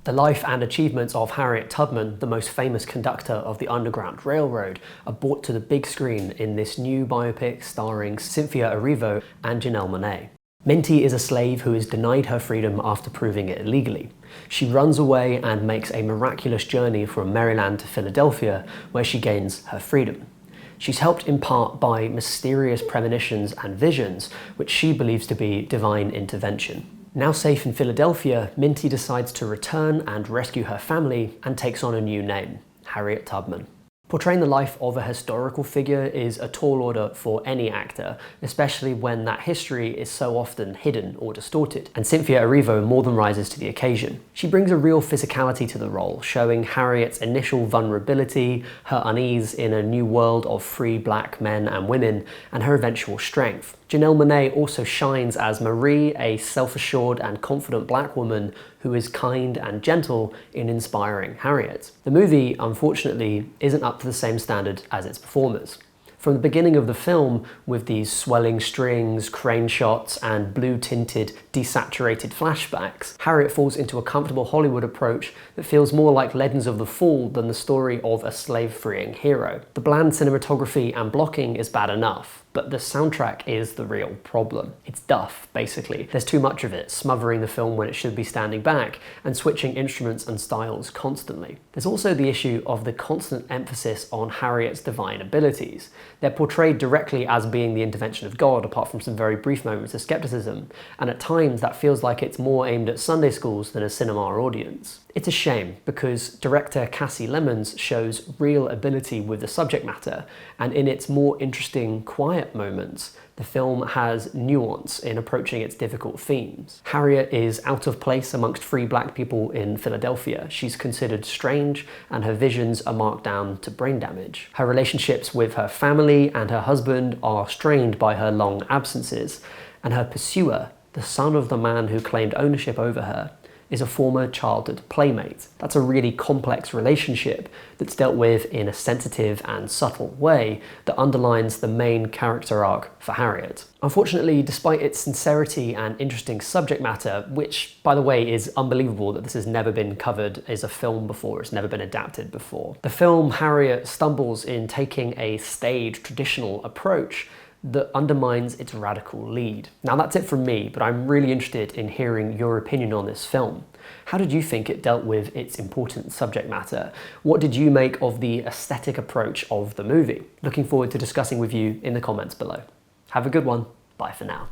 The life and achievements of Harriet Tubman, the most famous conductor of the Underground Railroad, are brought to the big screen in this new biopic starring Cynthia Erivo and Janelle Monae. Minty is a slave who is denied her freedom after proving it illegally. She runs away and makes a miraculous journey from Maryland to Philadelphia, where she gains her freedom. She's helped in part by mysterious premonitions and visions, which she believes to be divine intervention. Now safe in Philadelphia, Minty decides to return and rescue her family and takes on a new name, Harriet Tubman. Portraying the life of a historical figure is a tall order for any actor, especially when that history is so often hidden or distorted, and Cynthia Erivo more than rises to the occasion. She brings a real physicality to the role, showing Harriet's initial vulnerability, her unease in a new world of free black men and women, and her eventual strength. Janelle Monae also shines as Marie, a self-assured and confident black woman who is kind and gentle in inspiring Harriet. The movie, unfortunately, isn't up to the same standard as its performers. From the beginning of the film, with these swelling strings, crane shots, and blue-tinted, desaturated flashbacks, Harriet falls into a comfortable Hollywood approach that feels more like Legends of the Fall than the story of a slave-freeing hero. The bland cinematography and blocking is bad enough, but the soundtrack is the real problem. It's duff, basically. There's too much of it, smothering the film when it should be standing back, and switching instruments and styles constantly. There's also the issue of the constant emphasis on Harriet's divine abilities. They're portrayed directly as being the intervention of God, apart from some very brief moments of skepticism, and at times that feels like it's more aimed at Sunday schools than a cinema audience. It's a shame, because director Kasi Lemmons shows real ability with the subject matter, and in its more interesting, quiet moments, the film has nuance in approaching its difficult themes. Harriet is out of place amongst free black people in Philadelphia. She's considered strange, and her visions are marked down to brain damage. Her relationships with her family and her husband are strained by her long absences, and her pursuer, the son of the man who claimed ownership over her, is a former childhood playmate. That's a really complex relationship that's dealt with in a sensitive and subtle way that underlines the main character arc for Harriet. Unfortunately, despite its sincerity and interesting subject matter, which, by the way, is unbelievable that this has never been covered as a film before, it's never been adapted before, the film Harriet stumbles in taking a staged, traditional approach that undermines its radical lead. Now that's it from me, but I'm really interested in hearing your opinion on this film. How did you think it dealt with its important subject matter? What did you make of the aesthetic approach of the movie? Looking forward to discussing with you in the comments below. Have a good one. Bye for now.